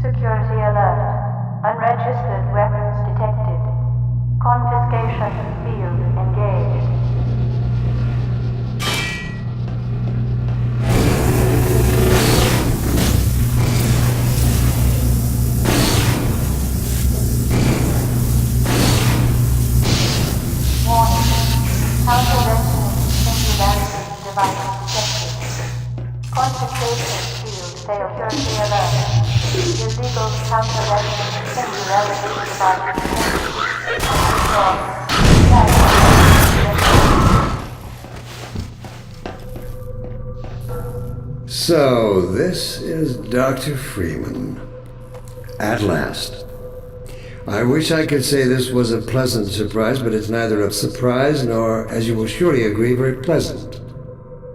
Security alert. Unregistered weapons detected. Confiscation field engaged. Warning. Counter-resonance singularity device detected. Confiscation field failed. Security alert. Illegal counter-resonance singularity device detected. So, this is Dr. Freeman. At last. I wish I could say this was a pleasant surprise, but it's neither a surprise nor, as you will surely agree, very pleasant.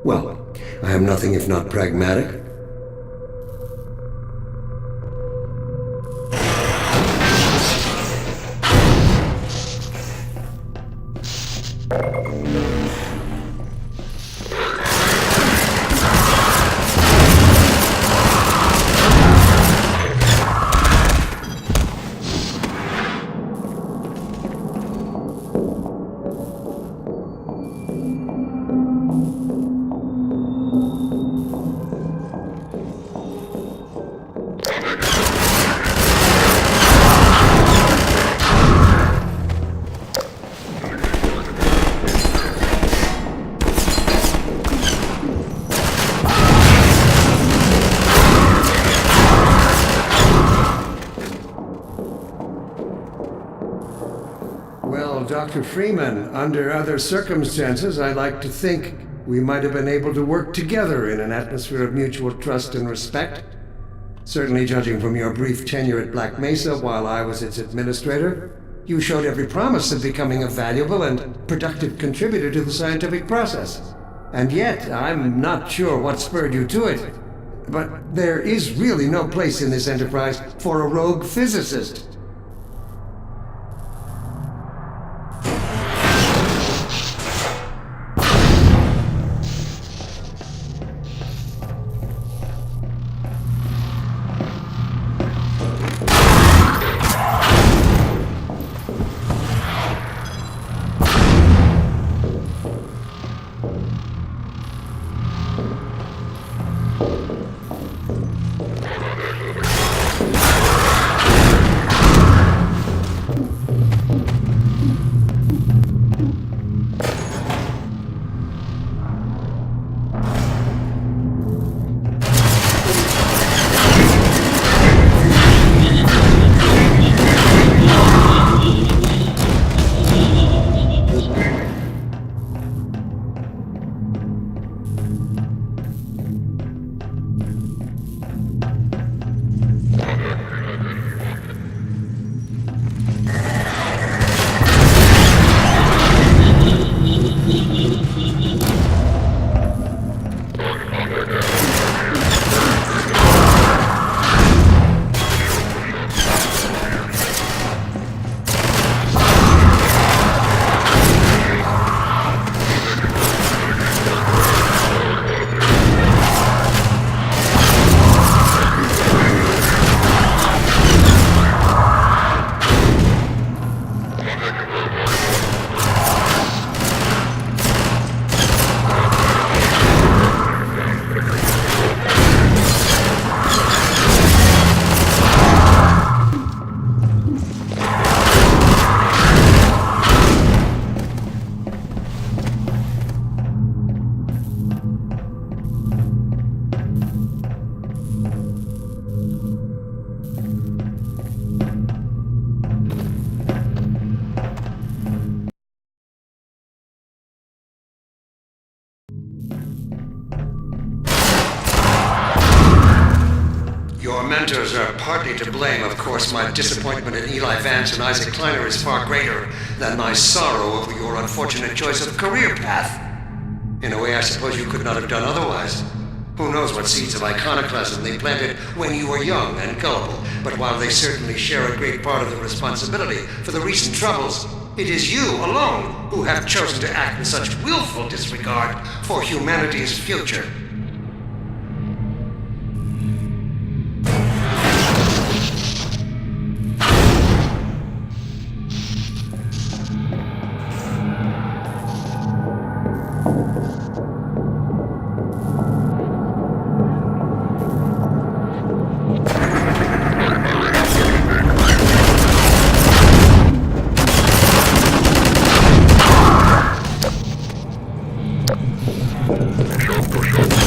Well, I am nothing if not pragmatic. Well, Dr. Freeman, under other circumstances, I like to think we might have been able to work together in an atmosphere of mutual trust and respect. Certainly judging from your brief tenure at Black Mesa while I was its administrator. You showed every promise of becoming a valuable and productive contributor to the scientific process. And yet, I'm not sure what spurred you to it. But there is really no place in this enterprise for a rogue physicist. Your mentors are partly to blame, of course. My disappointment in Eli Vance and Isaac Kleiner is far greater than my sorrow over your unfortunate choice of career path. In a way, I suppose you could not have done otherwise. Who knows what seeds of iconoclasm they planted when you were young and gullible, but while they certainly share a great part of the responsibility for the recent troubles, it is you alone who have chosen to act in such willful disregard for humanity's future. Show.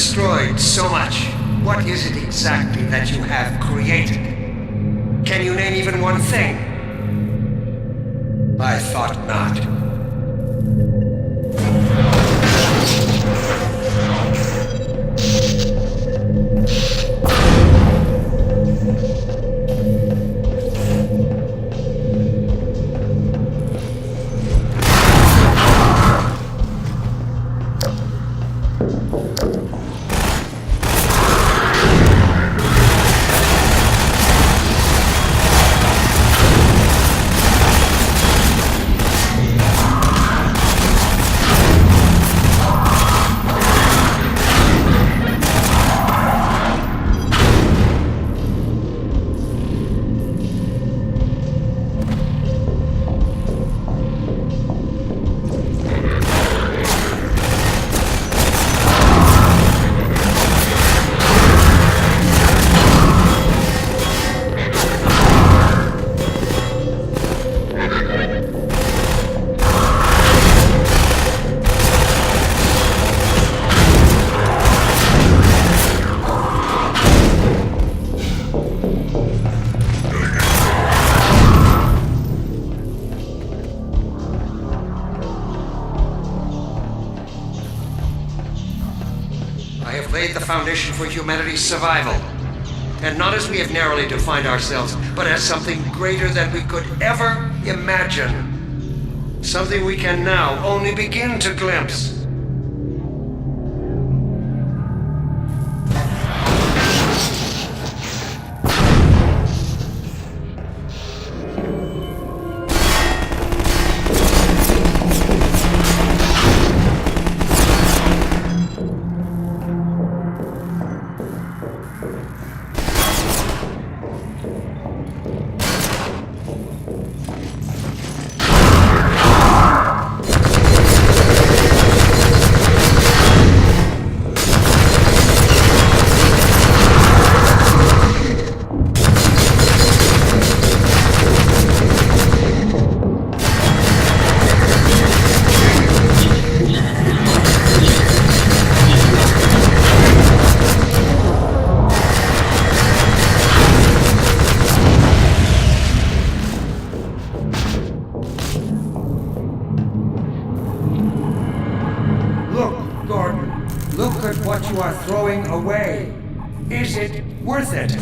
destroyed so much. What is it exactly that you have created? Can you name even one thing? I thought not. The foundation for humanity's survival. And not as we have narrowly defined ourselves, but as something greater than we could ever imagine. Something we can now only begin to glimpse. What you are throwing away. Is it worth it?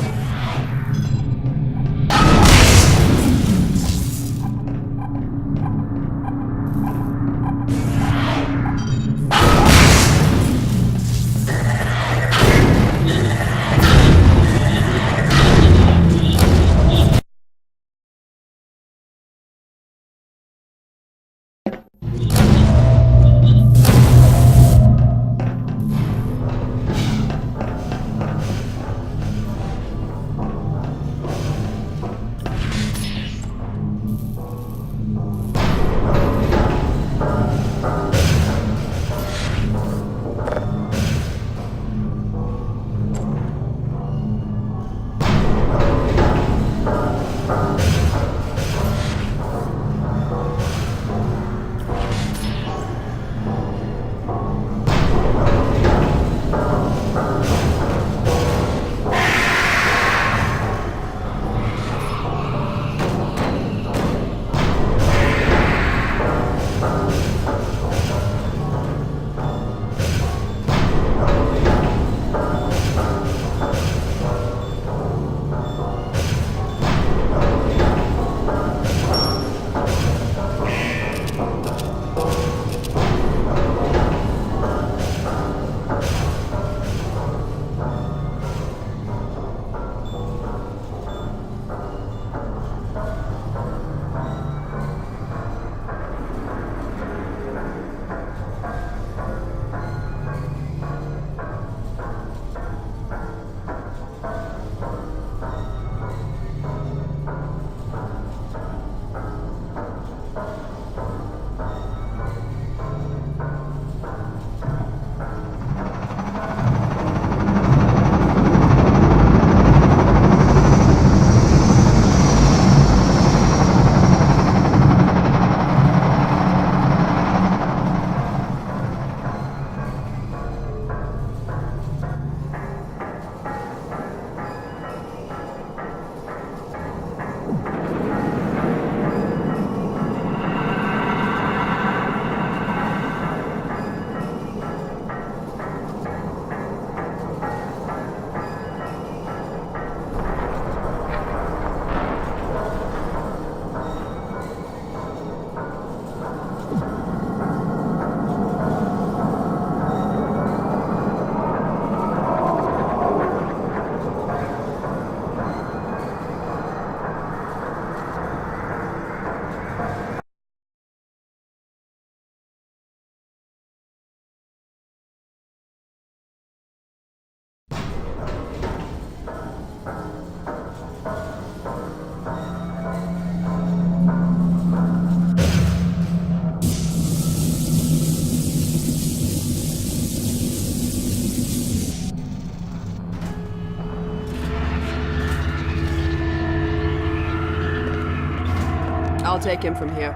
I'll take him from here.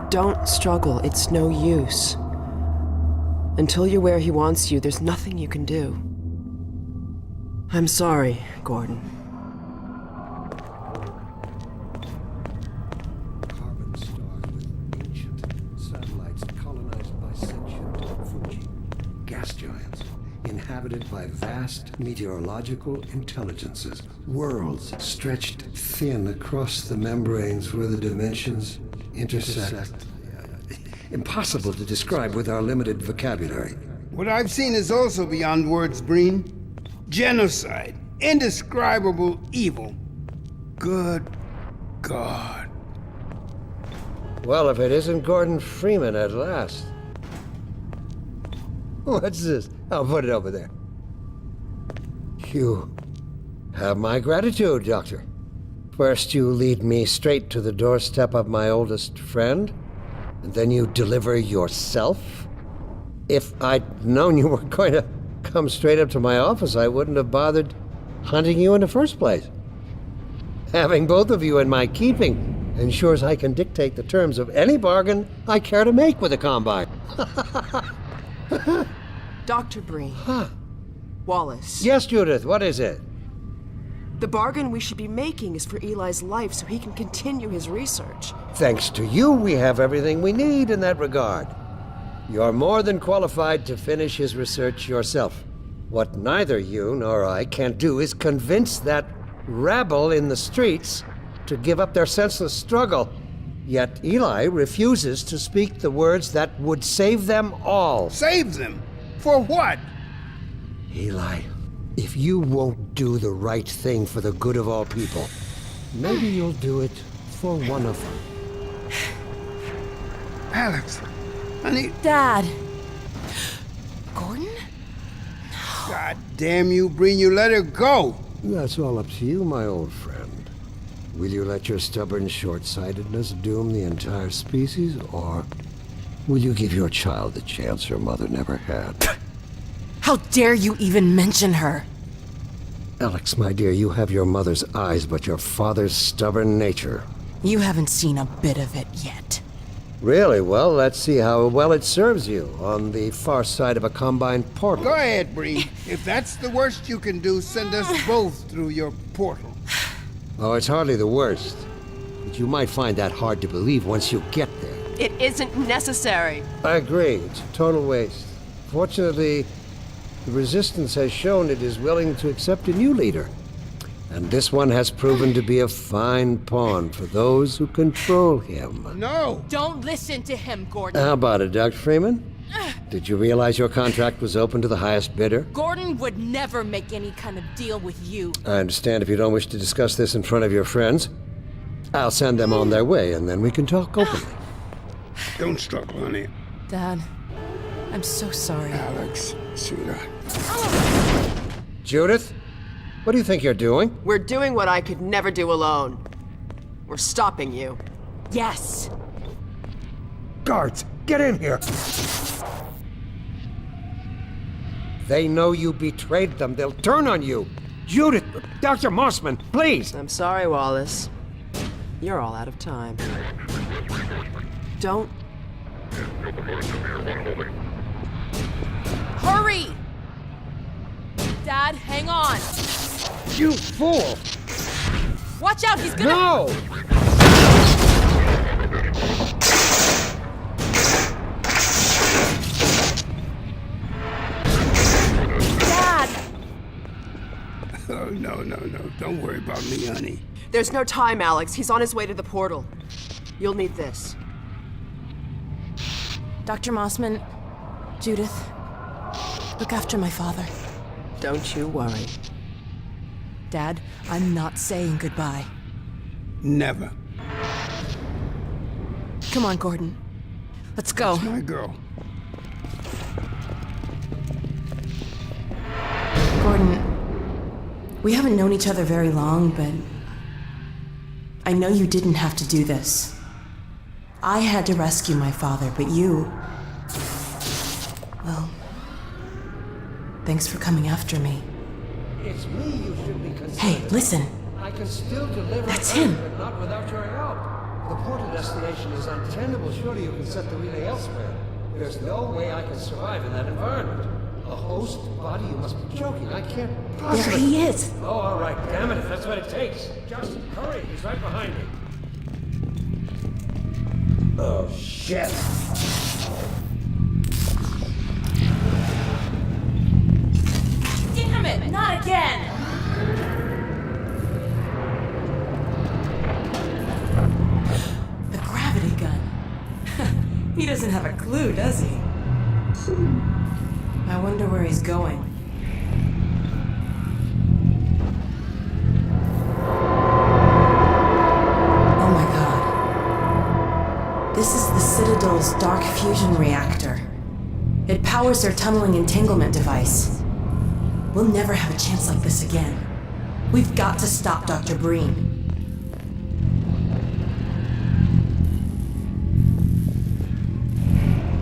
Don't struggle. It's no use. Until you're where he wants you, there's nothing you can do. I'm sorry, Gordon. Carbon stars with ancient satellites colonized by sentient Fuji. Gas giants inhabited by vast meteorological intelligences. Worlds stretched thin across the membranes where the dimensions intersect. Impossible to describe with our limited vocabulary. What I've seen is also beyond words, Breen. Genocide. Indescribable evil. Good God. Well, if it isn't Gordon Freeman at last. What's this? I'll put it over there. You have my gratitude, Doctor. First, you lead me straight to the doorstep of my oldest friend, and then you deliver yourself? If I'd known you were going to come straight up to my office, I wouldn't have bothered hunting you in the first place. Having both of you in my keeping ensures I can dictate the terms of any bargain I care to make with the Combine. Dr. Breen. Huh. Wallace. Yes, Judith, what is it? The bargain we should be making is for Eli's life so he can continue his research. Thanks to you, we have everything we need in that regard. You're more than qualified to finish his research yourself. What neither you nor I can do is convince that rabble in the streets to give up their senseless struggle. Yet Eli refuses to speak the words that would save them all. Save them? For what? Eli, if you won't do the right thing for the good of all people, maybe you'll do it for one of them. Alex, honey. Dad. Gordon? God damn you, Breen, you let her go. That's all up to you, my old friend. Will you let your stubborn short-sightedness doom the entire species, or will you give your child the chance her mother never had? How dare you even mention her? Alex, my dear, you have your mother's eyes, but your father's stubborn nature. You haven't seen a bit of it yet. Really? Well, let's see how well it serves you on the far side of a Combine portal. Go ahead, Breen. If that's the worst you can do, send us both through your portal. Oh, it's hardly the worst. But you might find that hard to believe once you get there. It isn't necessary. I agree. It's a total waste. Fortunately, the Resistance has shown it is willing to accept a new leader. And this one has proven to be a fine pawn for those who control him. No! Don't listen to him, Gordon. How about it, Dr. Freeman? Did you realize your contract was open to the highest bidder? Gordon would never make any kind of deal with you. I understand if you don't wish to discuss this in front of your friends. I'll send them on their way, and then we can talk openly. Don't struggle, honey. Dad, I'm so sorry. Alex, sweetheart. Judith, what do you think you're doing? We're doing what I could never do alone. We're stopping you. Yes. Guards, get in here! They know you betrayed them. They'll turn on you. Judith, Dr. Mossman, please! I'm sorry, Wallace. You're all out of time. Don't... Hurry! Dad, hang on. You fool! Watch out, he's gonna... No! Dad! Oh, no. Don't worry about me, honey. There's no time, Alex. He's on his way to the portal. You'll need this. Dr. Mossman, Judith, look after my father. Don't you worry. Dad, I'm not saying goodbye. Never. Come on, Gordon. Let's go. My girl. Gordon, we haven't known each other very long, but I know you didn't have to do this. I had to rescue my father, but you... Well, thanks for coming after me. It's me you should be concerned. Hey, listen. I can still deliver That's Earth, him. but not without your help. The portal destination is untenable. Surely you can set the relay elsewhere. There's no way I can survive in that environment. A host body? You must be joking. I can't There possibly... he is. Oh, all right. Damn it, if that's what it takes. Just hurry. He's right behind me. Oh, shit. Damn it, not again! The gravity gun. He doesn't have a clue, does he? I wonder where he's going. Oh my god. This is the Citadel's dark fusion reactor. It powers their tunneling entanglement device. We'll never have a chance like this again. We've got to stop Dr. Breen.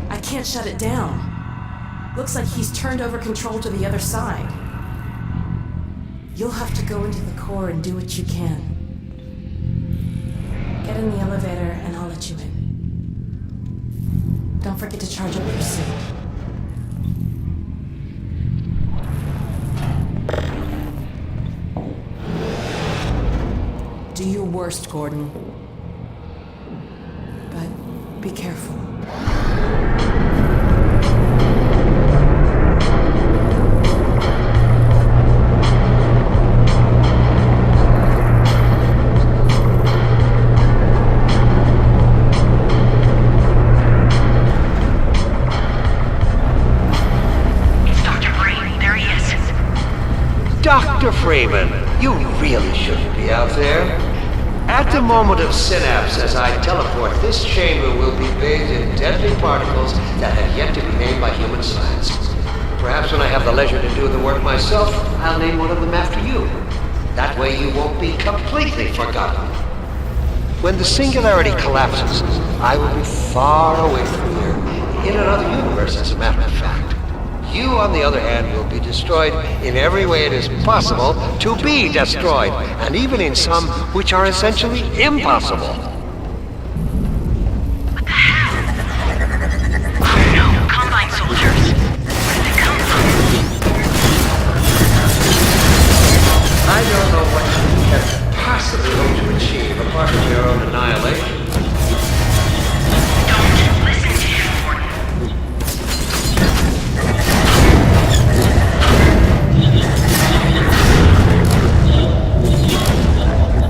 I can't shut it down. Looks like he's turned over control to the other side. You'll have to go into the core and do what you can. Get in the elevator and I'll let you in. Don't forget to charge up your suit. Do your worst, Gordon. But be careful. Dr. Freeman, you really shouldn't be out there. At the moment of synapse, as I teleport, this chamber will be bathed in deadly particles that have yet to be named by human science. Perhaps when I have the leisure to do the work myself, I'll name one of them after you. That way you won't be completely forgotten. When the singularity collapses, I will be far away from here, in another universe, as a matter of fact. You, on the other hand, will be destroyed in every way it is possible to be destroyed, and even in some which are essentially impossible. What the hell? No, Combine soldiers. Where did they come from? I don't know what you can possibly hope to achieve apart from your own annihilation. Don't listen to him, Gordon.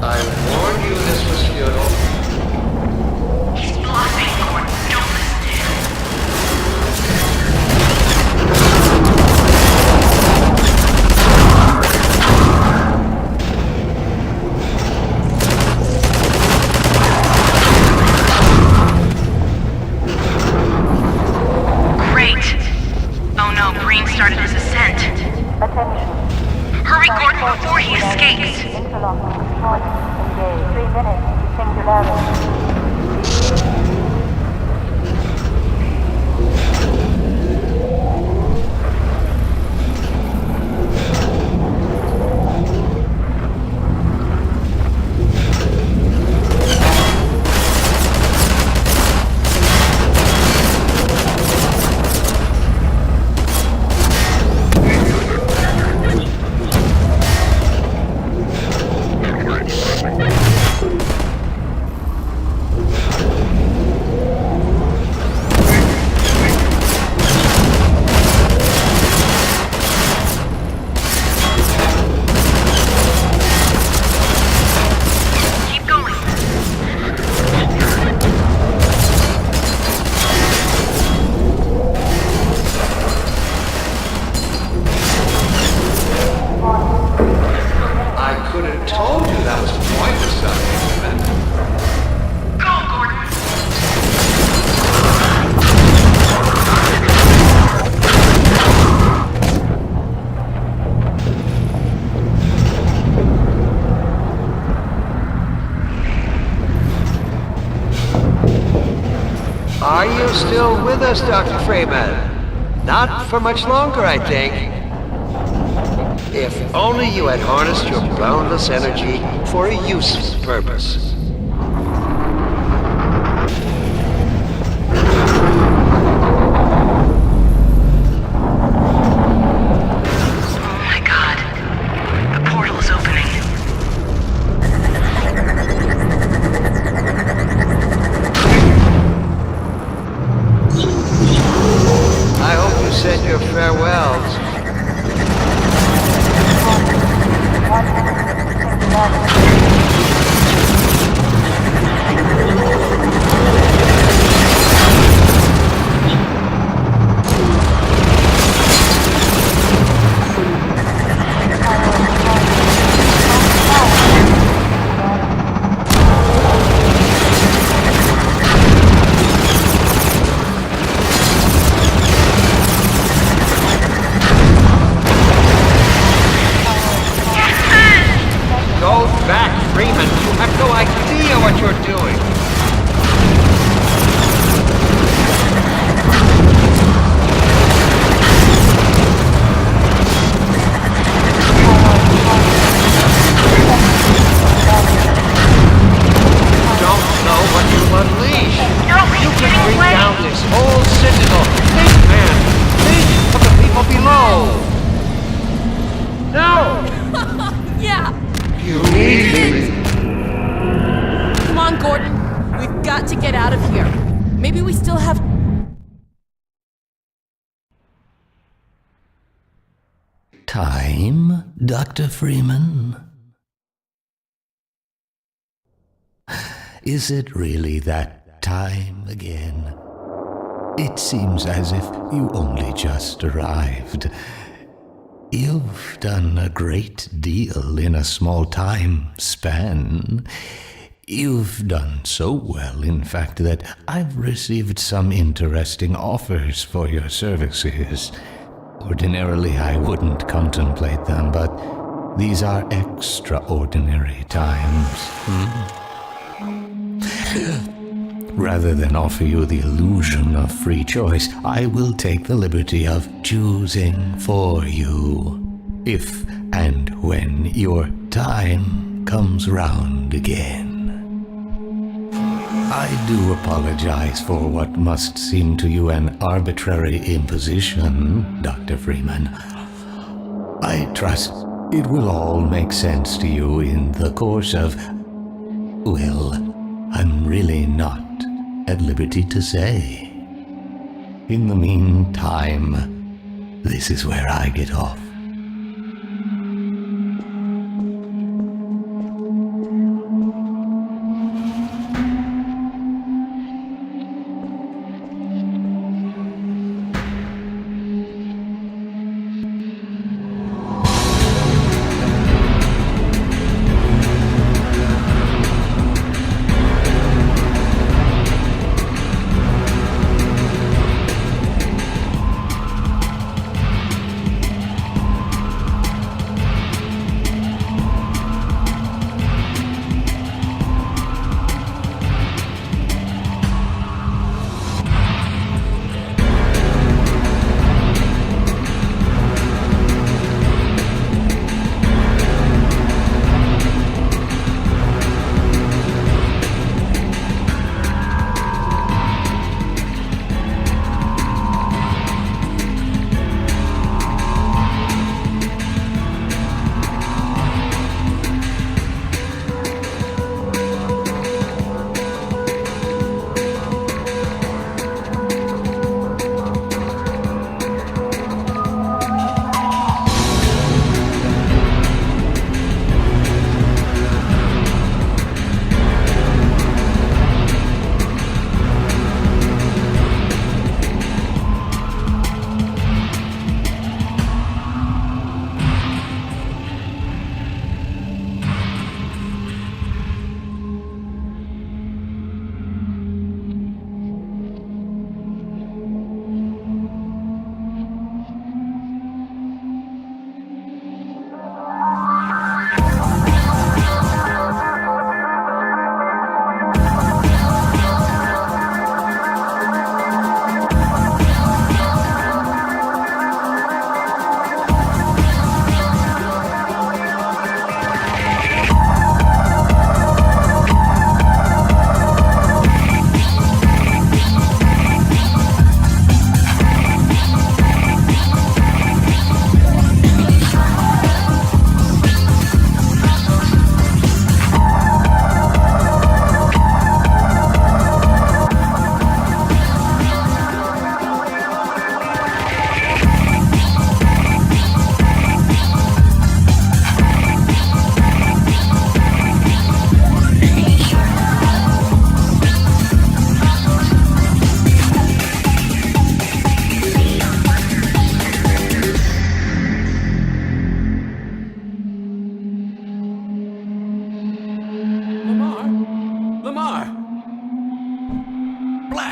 I warned you this was futile. He's bluffing, Gordon. Don't listen to him. Great. Oh no, Green started his ascent. Attention. Hurry, Gordon, before he escapes. Interlocking point engaged. 3 minutes to singularity. Keep going. I could have told you that was pointless, Dr. Freeman. Go, Gordon. Are you still with us, Dr. Freeman? Not for much longer, I think. If only you had harnessed your boundless energy for a useful purpose. Oh my god. The portal is opening. I hope you said your farewells. 1 minute to singularity. Go back, Freeman. You have no idea what you're doing. Don't know what you unleash. You can bring down this whole citadel. Think, man. Think of the people below. No! Yeah! You need me. Come on, Gordon. We've got to get out of here. Maybe we still have... Time, Dr. Freeman? Is it really that time again? It seems as if you only just arrived. You've done a great deal in a small time span. You've done so well, in fact, that I've received some interesting offers for your services. Ordinarily, I wouldn't contemplate them, but these are extraordinary times. Rather than offer you the illusion of free choice, I will take the liberty of choosing for you, if and when your time comes round again. I do apologize for what must seem to you an arbitrary imposition, Dr. Freeman. I trust it will all make sense to you in the course of... well, I'm really not at liberty to say. In the meantime, this is where I get off.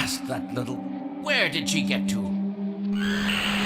blast that little... Where did she get to?